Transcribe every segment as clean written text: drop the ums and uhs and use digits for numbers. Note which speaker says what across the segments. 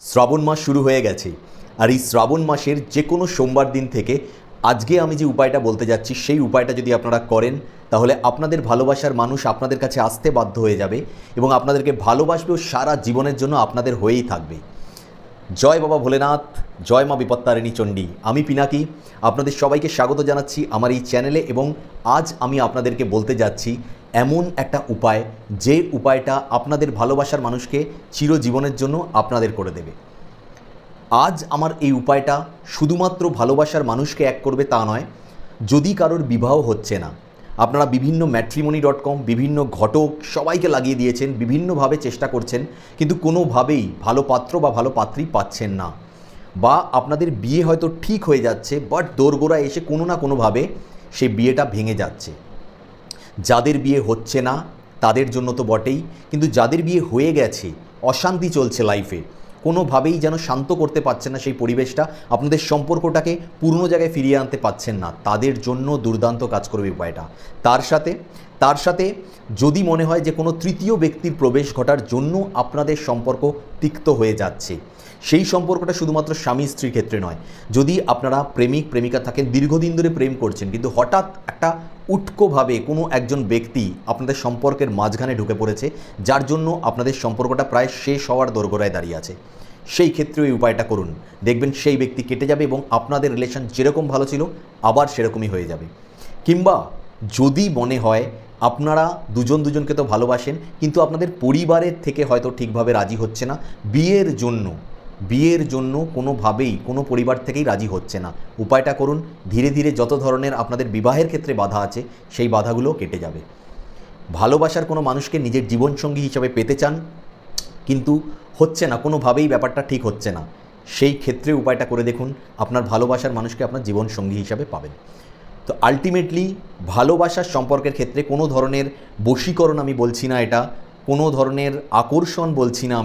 Speaker 1: শ্রাবণ মাস শুরু হয়ে গেছে আর এই শ্রাবণ মাসের যে কোনো সোমবার দিন থেকে আজকে আমি যে উপায়টা বলতে যাচ্ছি সেই উপায়টা যদি আপনারা করেন তাহলে আপনাদের ভালোবাসার মানুষ আপনাদের কাছে আসতে বাধ্য হয়ে যাবে এবং আপনাদেরকে ভালোবাসবেও সারা জীবনের জন্য আপনাদের হয়েই থাকবে। জয় বাবা ভোলেনাথ, জয় মা বিপত্তারিণী চণ্ডী। আমি পিনাকি আপনাদের সবাইকে স্বাগত জানাচ্ছি আমার এই চ্যানেলে এবং আজ আমি আপনাদেরকে বলতে যাচ্ছি এমন একটা উপায় যে উপায়টা আপনাদের ভালোবাসার মানুষকে চিরজীবনের জন্য আপনাদের করে দেবে। আজ আমার এই উপায়টা শুধুমাত্র ভালোবাসার মানুষকে এক করবে তা নয়, যদি কারোর বিবাহ হচ্ছে না, আপনারা বিভিন্ন ম্যাট্রিমনি.com বিভিন্ন ঘটক সবাইকে লাগিয়ে দিয়েছেন, বিভিন্নভাবে চেষ্টা করছেন কিন্তু কোনোভাবেই ভালো পাত্র বা ভালো পাত্রী পাচ্ছেন না, বা আপনাদের বিয়ে হয়তো ঠিক হয়ে যাচ্ছে বাট দোরগোড়ায় এসে কোনো না কোনোভাবে সেই বিয়েটা ভেঙে যাচ্ছে। যাদের বিয়ে হচ্ছে না তাদের জন্য তো বটেই, কিন্তু যাদের বিয়ে হয়ে গেছে, অশান্তি চলছে লাইফে, কোনোভাবেই যেন শান্ত করতে পারছেন না সেই পরিবেশটা, আপনাদের সম্পর্কটাকে পুরনো জায়গায় ফিরিয়ে আনতে পারছেন না, তাদের জন্য দুর্দান্ত কাজ করবে উপায়টা। তার সাথে যদি মনে হয় যে কোনো তৃতীয় ব্যক্তির প্রবেশ ঘটার জন্য আপনাদের সম্পর্ক তিক্ত হয়ে যাচ্ছে, সেই সম্পর্কটা শুধুমাত্র স্বামী স্ত্রীর ক্ষেত্রে নয়, যদি আপনারা প্রেমিক প্রেমিকা থাকেন, দীর্ঘদিন ধরে প্রেম করছেন কিন্তু হঠাৎ একটা উটকোভাবে কোনো একজন ব্যক্তি আপনাদের সম্পর্কের মাঝখানে ঢুকে পড়েছে যার জন্য আপনাদের সম্পর্কটা প্রায় শেষ হওয়ার দোরগোড়ায় দাঁড়িয়ে আছে, সেই ক্ষেত্রে এই উপায়টা করুন, দেখবেন সেই ব্যক্তি কেটে যাবে এবং আপনাদের রিলেশন যেরকম ভালো ছিল আবার সেরকমই হয়ে যাবে। কিংবা যদি মনে হয় আপনারা দুজনকে তো ভালোবাসেন কিন্তু আপনাদের পরিবারের থেকে হয়তো ঠিকভাবে রাজি হচ্ছে না, বিয়ের জন্য কোনোভাবেই কোনো পরিবার থেকেই রাজি হচ্ছে না, উপায়টা করুন, ধীরে ধীরে যত ধরনের আপনাদের বিবাহের ক্ষেত্রে বাধা আছে সেই বাধাগুলো কেটে যাবে। ভালোবাসার কোনো মানুষকে নিজের জীবনসঙ্গী হিসাবে পেতে চান কিন্তু হচ্ছে না, কোনোভাবেই ব্যাপারটা ঠিক হচ্ছে না, সেই ক্ষেত্রে উপায়টা করে দেখুন, আপনার ভালোবাসার মানুষকে আপনার জীবনসঙ্গী হিসাবে পাবেন। তো আলটিমেটলি ভালোবাসার সম্পর্কের ক্ষেত্রে কোনো ধরনের বশীকরণ আমি বলছি না, এটা কোনো ধরনের আকর্ষণ বলছি না,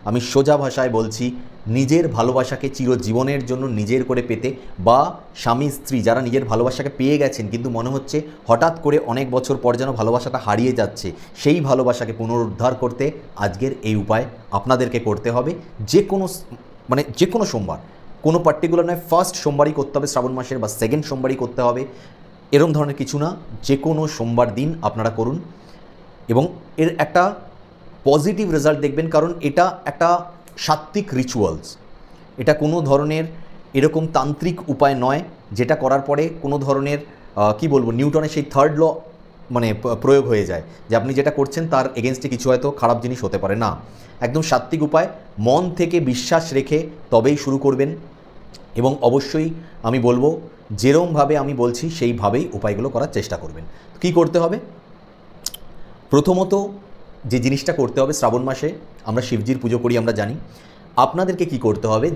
Speaker 1: আমি সোজা ভাষায় বলছি নিজের ভালোবাসাকে চিরজীবনের জন্য নিজের করে পেতে, বা স্বামী স্ত্রী যারা নিজের ভালোবাসাকে পেয়ে গেছেন কিন্তু মনে হচ্ছে হঠাৎ করে অনেক বছর পর যেন ভালোবাসাটা হারিয়ে যাচ্ছে, সেই ভালোবাসাকে পুনরুদ্ধার করতে আজকের এই উপায় আপনাদেরকে করতে হবে। যে কোনো সোমবার, কোনো পার্টিকুলার নয়, ফার্স্ট সোমবারই করতে হবে শ্রাবণ মাসের, বা সেকেন্ড সোমবারই করতে হবে, এরকম ধরনের কিছু না, যে কোনো সোমবার দিন আপনারা করুন এবং এর একটা পজিটিভ রেজাল্ট দেখবেন, কারণ এটা একটা সাত্ত্বিক রিচুয়ালস, এটা কোনো ধরনের এরকম তান্ত্রিক উপায় নয় যেটা করার পরে কোনো ধরনের নিউটনের সেই থার্ড ল প্রয়োগ হয়ে যায় যে আপনি যেটা করছেন তার এগেনস্টে কিছু হয়তো খারাপ জিনিস হতে পারে না। একদম সাত্ত্বিক উপায়, মন থেকে বিশ্বাস রেখে তবেই শুরু করবেন এবং অবশ্যই আমি বলবো যেরমভাবে আমি বলছি সেইভাবেই উপায়গুলো করার চেষ্টা করবেন। কি করতে হবে? প্রথমত যে জিনিসটা করতে হবে, শ্রাবণ মাসে আমরা শিবজির পুজো করি, আমরা জানি। আপনাদেরকে কি করতে হবে,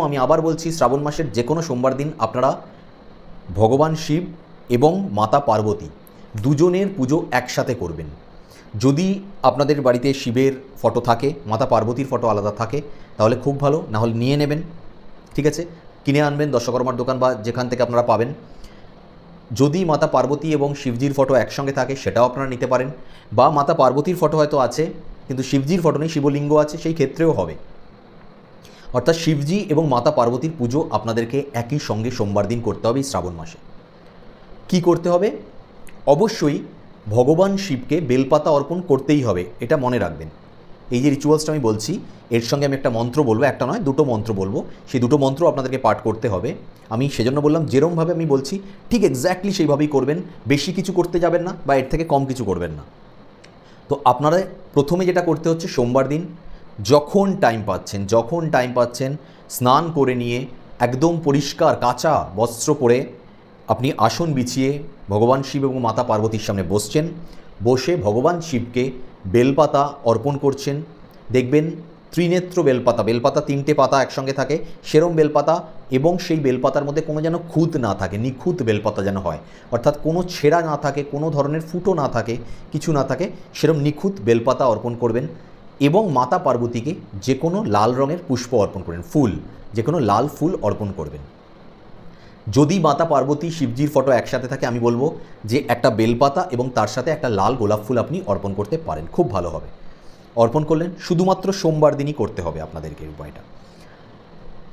Speaker 1: আমি আবার বলছি, শ্রাবণ মাসের যে কোনো সোমবার দিন আপনারা ভগবান শিব এবং মাতা পার্বতী দুজনের পুজো একসাথে করবেন। যদি আপনাদের বাড়িতে শিবের ফটো থাকে, মাতা পার্বতীর ফটো আলাদা থাকে তাহলে খুব ভালো, না হলে নিয়ে নেবেন, ঠিক আছে, কিনে আনবেন দশকর্মার দোকান বা যেখান থেকে আপনারা পাবেন। যদি মাতা পার্বতী এবং শিবজির ফটো একসঙ্গে থাকে সেটাও আপনারা নিতে পারেন, বা মাতা পার্বতীর ফটো হয়তো আছে কিন্তু শিবজির ফটো নেই, শিবলিঙ্গ আছে, সেই ক্ষেত্রেও হবে। অর্থাৎ শিবজি এবং মাতা পার্বতীর পুজো আপনাদেরকে একই সঙ্গে সোমবার দিন করতে হবে এই শ্রাবণ মাসে। কি করতে হবে? অবশ্যই ভগবান শিবকে বেলপাতা অর্পণ করতেই হবে, এটা মনে রাখবেন। এই যে রিচুয়ালসটা আমি বলছি এর সঙ্গে আমি একটা মন্ত্র বলবো, একটা নয় দুটো মন্ত্র বলবো, সেই দুটো মন্ত্র আপনাদেরকে পাঠ করতে হবে। আমি সেজন্য বললাম যেরমভাবে আমি বলছি ঠিক এক্স্যাক্টলি সেইভাবেই করবেন, বেশি কিছু করতে যাবেন না বা এর থেকে কম কিছু করবেন না। তো আপনারা প্রথমে যেটা করতে হচ্ছে, সোমবার দিন যখন টাইম পাচ্ছেন স্নান করে নিয়ে একদম পরিষ্কার কাঁচা বস্ত্র পরে আপনি আসন বিছিয়ে ভগবান শিব এবং মাতা পার্বতীর সামনে বসছেন, বসে ভগবান শিবকে বেলপাতা অর্পণ করছেন। দেখবেন ত্রিনেত্র বেলপাতা, তিনটে পাতা একসঙ্গে থাকে সেরম বেলপাতা, এবং সেই বেলপাতার মধ্যে কোনো যেন খুঁত না থাকে, নিখুঁত বেলপাতা যেন হয়, অর্থাৎ কোনো ছেঁড়া না থাকে, কোনো ধরনের ফুটো না থাকে, কিছু না থাকে, সেরম নিখুঁত বেলপাতা অর্পণ করবেন। এবং মাতা পার্বতীকে যে কোনো লাল রঙের পুষ্প অর্পণ করবেন, ফুল, যে কোনো লাল ফুল অর্পণ করবেন। যদি মাতা পার্বতী শিবজির ফটো একসাথে থাকে আমি বলবো যে একটা বেলপাতা এবং তার সাথে একটা লাল গোলাপ ফুল আপনি অর্পণ করতে পারেন, খুব ভালো হবে। অর্পণ করলেন, শুধুমাত্র সোমবার দিনই করতে হবে আপনাদেরকে উপায়টা।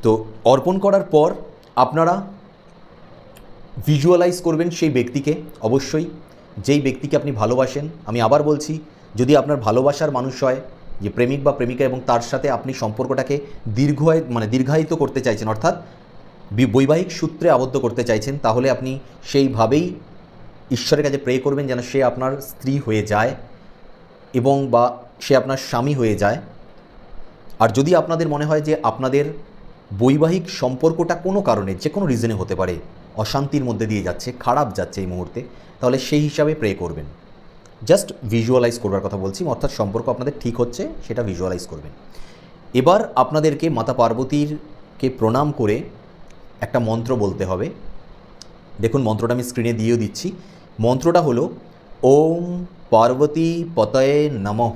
Speaker 1: তো অর্পণ করার পর আপনারা ভিজুয়ালাইজ করবেন সেই ব্যক্তিকে, অবশ্যই যেই ব্যক্তিকে আপনি ভালোবাসেন। আমি আবার বলছি, যদি আপনার ভালোবাসার মানুষ হয়, যে প্রেমিক বা প্রেমিকা, এবং তার সাথে আপনি সম্পর্কটাকে দীর্ঘায়িত করতে চাইছেন, অর্থাৎ বৈবাহিক সূত্রে আবদ্ধ করতে চাইছেন, তাহলে আপনি সেইভাবেই ঈশ্বরের কাছে প্রে করবেন যেন সে আপনার স্ত্রী হয়ে যায় এবং বা সে আপনার স্বামী হয়ে যায়। আর যদি আপনাদের মনে হয় যে আপনাদের বৈবাহিক সম্পর্কটা কোনো কারণে, যে কোনো রিজনে হতে পারে, অশান্তির মধ্যে দিয়ে যাচ্ছে, খারাপ যাচ্ছে এই মুহূর্তে, তাহলে সেই হিসাবে প্রে করবেন। জাস্ট ভিজুয়ালাইজ করবার কথা বলছি, অর্থাৎ সম্পর্ক আপনাদের ঠিক হচ্ছে সেটা ভিজুয়ালাইজ করবেন। এবার আপনাদেরকে মাতা পার্বতীরকে প্রণাম করে একটা মন্ত্র বলতে হবে। দেখুন মন্ত্রটা আমি স্ক্রিনে দিয়েও দিচ্ছি। মন্ত্রটা হলো ওম পার্বতী পতয়ে নমঃ,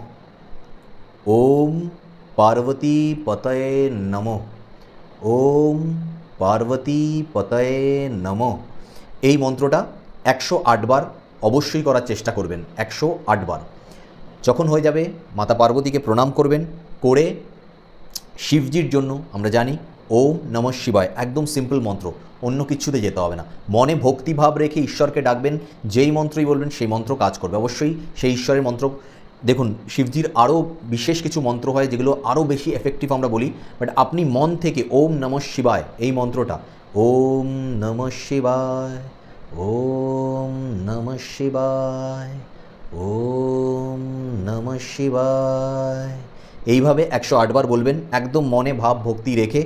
Speaker 1: ওম পার্বতী পতয়ে নমঃ, ওম পার্বতী পতয়ে নমঃ। এই মন্ত্রটা 108 বার অবশ্যই করার চেষ্টা করবেন, 108 বার। যখন হয়ে যাবে মাতা পার্বতীকে প্রণাম করবেন, করে শিবজির জন্য আমরা জানি ওম নমঃ শিবায়, একদম সিম্পল মন্ত্র, অন্য কিছুতে যেতে হবে না। মনে ভক্তিভাব রেখে ঈশ্বরকে ডাকবেন, যেই মন্ত্রই বলবেন সেই মন্ত্র কাজ করবে, অবশ্যই সেই ঈশ্বরের মন্ত্র। দেখুন শিবজির আরও বিশেষ কিছু মন্ত্র হয় যেগুলো আরও বেশি এফেক্টিভ আমরা বলি, বাট আপনি মন থেকে ওম নমঃ শিবায় এই মন্ত্রটা, ওম নমঃ শিবায়, ওম নমঃ শিবায়, ওম নমঃ শিবায়, এইভাবে 108 বার বলবেন, একদম মনে ভাব ভক্তি রেখে।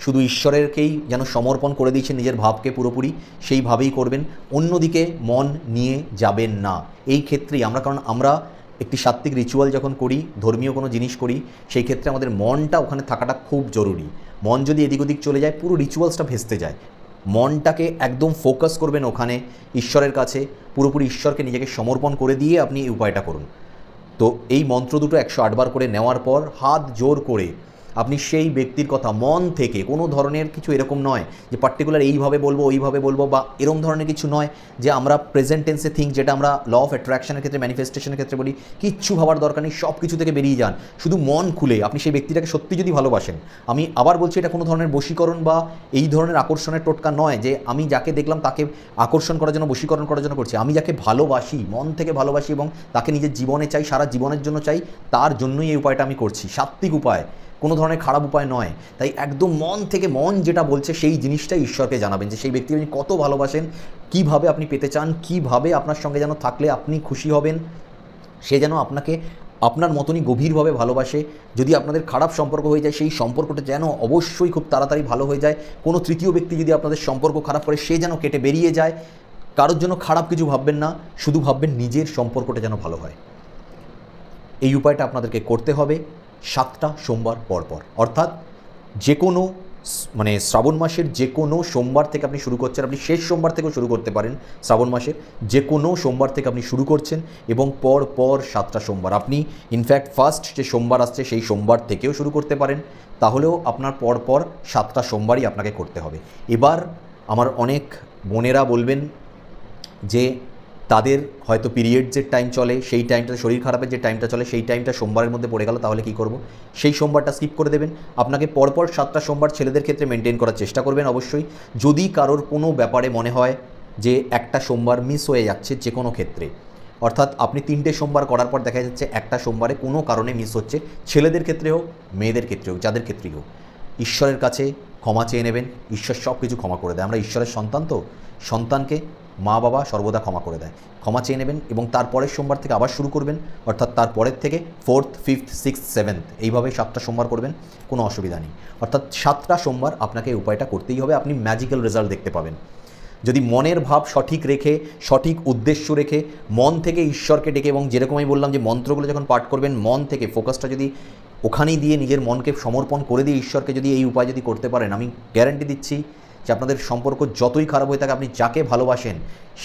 Speaker 1: শুধু ঈশ্বরেরকেই যেন সমর্পণ করে দিয়েছেন নিজের ভাবকে পুরোপুরি, সেইভাবেই করবেন, অন্যদিকে মন নিয়ে যাবেন না। এই ক্ষেত্রেই কারণ আমরা একটি সাত্ত্বিক রিচুয়াল যখন করি, ধর্মীয় কোনো জিনিস করি, সেই ক্ষেত্রে আমাদের মনটা ওখানে থাকাটা খুব জরুরি। মন যদি এদিক ওদিক চলে যায়, পুরো রিচুয়ালসটা ভেস্তে যায়। মনটাকে একদম ফোকাস করবেন ওখানে, ঈশ্বরের কাছে পুরোপুরি ঈশ্বরকে নিজেকে সমর্পণ করে দিয়ে আপনি এই উপায়টা করুন। তো এই মন্ত্র দুটো 108 বার করে নেওয়ার পর হাত জোর করে আপনি সেই ব্যক্তির কথা মন থেকে, কোনো ধরনের কিছু এরকম নয় যে পার্টিকুলার এইভাবে বলবো ওইভাবে বলবো বা এরকম ধরনের কিছু নয় যে আমরা প্রেজেন্ট টেন্সে থিঙ্ক, যেটা আমরা ল অফ অ্যাট্রাকশনের ক্ষেত্রে, ম্যানিফেস্টেশনের ক্ষেত্রে বলি, কিচ্ছু ভাবার দরকার নেই, সব কিছু থেকে বেরিয়ে যান। শুধু মন খুলে আপনি সেই ব্যক্তিটাকে সত্যি যদি ভালোবাসেন, আমি আবার বলছি এটা কোনো ধরনের বশীকরণ বা এই ধরনের আকর্ষণের টোটকা নয় যে আমি যাকে দেখলাম তাকে আকর্ষণ করার জন্য, বশীকরণ করার জন্য করছি। আমি যাকে ভালোবাসি, মন থেকে ভালোবাসি এবং তাকে নিজের জীবনে চাই, সারা জীবনের জন্য চাই, তার জন্যই এই উপায়টা আমি করছি। সাত্ত্বিক উপায়, কোনো ধরনের খারাপ উপায় নয়। তাই একদম মন থেকে, মন যেটা বলছে সেই জিনিসটাই ঈশ্বরকে জানাবেন, যে সেই ব্যক্তিকে আপনি কত ভালোবাসেন, কীভাবে আপনি পেতে চান, কীভাবে আপনার সঙ্গে যেন থাকলে আপনি খুশি হবেন, সে যেন আপনাকে আপনার মতনই গভীরভাবে ভালোবাসে। যদি আপনাদের খারাপ সম্পর্ক হয়ে যায়, সেই সম্পর্কটা যেন অবশ্যই খুব তাড়াতাড়ি ভালো হয়ে যায়। কোনো তৃতীয় ব্যক্তি যদি আপনাদের সম্পর্ক খারাপ করে, সে যেন কেটে বেরিয়ে যায়। কারোর জন্য খারাপ কিছু ভাববেন না, শুধু ভাববেন নিজের সম্পর্কটা যেন ভালো হয়। এই উপায়টা আপনাদেরকে করতে হবে 7টা সোমবার পরপর, অর্থাৎ যে কোনো শ্রাবণ মাসের যে কোনো সোমবার থেকে আপনি শুরু করছেন। আপনি শেষ সোমবার থেকেও শুরু করতে পারেন, শ্রাবণ মাসের যে কোনো সোমবার থেকে আপনি শুরু করছেন এবং পর 7টা সোমবার আপনি ইনফ্যাক্ট ফার্স্ট যে সোমবার আসছে সেই সোমবার থেকেও শুরু করতে পারেন, তাহলেও আপনার পর 7টা সোমবারই আপনাকে করতে হবে। এবার আমার অনেক বোনেরা বলবেন যে তাদের হয়তো পিরিয়ডসের টাইম চলে, সেই টাইমটা, শরীর খারাপের যে টাইমটা চলে, সেই টাইমটা সোমবারের মধ্যে পড়ে গেল, তাহলে কী করব? সেই সোমবারটা স্কিপ করে দেবেন। আপনাকে পরপর 7টা সোমবার ছেলেদের ক্ষেত্রে মেনটেন করার চেষ্টা করবেন অবশ্যই। যদি কারোর কোনো ব্যাপারে মনে হয় যে একটা সোমবার মিস হয়ে যাচ্ছে, যে কোনো ক্ষেত্রে, অর্থাৎ আপনি 3টে সোমবার করার পর দেখা যাচ্ছে একটা সোমবারে কোনো কারণে মিস হচ্ছে, ছেলেদের ক্ষেত্রে হোক, মেয়েদের ক্ষেত্রে হোক, যাদের ক্ষেত্রেই হোক, ঈশ্বরের কাছে ক্ষমা চেয়ে নেবেন। ঈশ্বর সব কিছু ক্ষমা করে দেয়। আমরা ঈশ্বরের সন্তান, তো সন্তানকে মা বাবা সর্বদা ক্ষমা করে দেয়। ক্ষমা চেয়ে নেবেন এবং তারপরের সোমবার থেকে আবার শুরু করবেন, অর্থাৎ তারপরের থেকে 4th, 5th, 6th, 7th এইভাবে 7টা সোমবার করবেন, কোনো অসুবিধা নেই। অর্থাৎ 7টা সোমবার আপনাকে এই উপায়টা করতেই হবে, আপনি ম্যাজিক্যাল রেজাল্ট দেখতে পাবেন। যদি মনের ভাব সঠিক রেখে, সঠিক উদ্দেশ্য রেখে, মন থেকে ঈশ্বরকে ডেকে, এবং যেরকম আমি বললাম যে মন্ত্রগুলো যখন পাঠ করবেন, মন থেকে ফোকাসটা যদি ওখানেই দিয়ে নিজের মনকে সমর্পণ করে দিয়ে ঈশ্বরকে যদি এই উপায় যদি করতে পারেন, আমি গ্যারান্টি দিচ্ছি যে আপনাদের সম্পর্ক যতই খারাপ হয়ে থাকে, আপনি যাকে ভালোবাসেন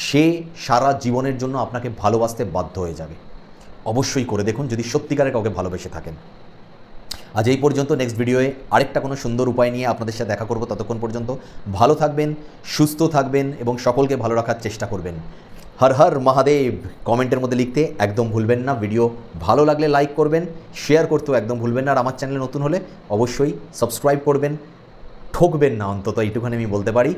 Speaker 1: সে সারা জীবনের জন্য আপনাকে ভালোবাসতে বাধ্য হয়ে যাবে। অবশ্যই করে দেখুন যদি সত্যিকারের কাউকে ভালোবেসে থাকেন। আজ এই পর্যন্ত, নেক্সট ভিডিওয়ে আরেকটা কোনো সুন্দর উপায় নিয়ে আপনাদের সাথে দেখা করব। ততক্ষণ পর্যন্ত ভালো থাকবেন, সুস্থ থাকবেন এবং সকলকে ভালো রাখার চেষ্টা করবেন। হর হর মহাদেব কমেন্টের মধ্যে লিখতে একদম ভুলবেন না। ভিডিও ভালো লাগলে লাইক করবেন, শেয়ার করতেও একদম ভুলবেন না। আর আমার চ্যানেলে নতুন হলে অবশ্যই সাবস্ক্রাইব করবেন। ঠকবেন না, অন্তত এইটুখানি আমি বলতে পারি।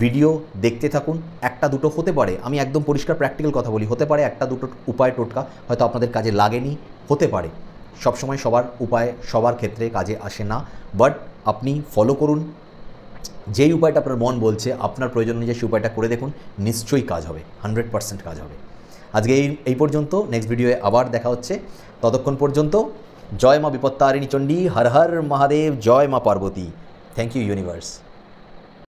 Speaker 1: ভিডিও দেখতে থাকুন, একটা দুটো হতে পারে, আমি একদম পরিষ্কার প্র্যাকটিক্যাল কথা বলি, হতে পারে একটা দুটো উপায় টোটকা হয়তো আপনাদের কাজে লাগেনি, হতে পারে। সবসময় সবার উপায় সবার ক্ষেত্রে কাজে আসে না, বাট আপনি ফলো করুন। যেই উপায়টা আপনার মন বলছে, আপনার প্রয়োজন অনুযায়ী সেই উপায়টা করে দেখুন, নিশ্চয়ই কাজ হবে, 100% কাজ হবে। আজকে এই পর্যন্ত, নেক্সট ভিডিওয়ে আবার দেখা হচ্ছে। ততক্ষণ পর্যন্ত জয় মা বিপত্তারিণী চণ্ডী, হর হর মহাদেব, জয় মা পার্বতী। Thank you universe.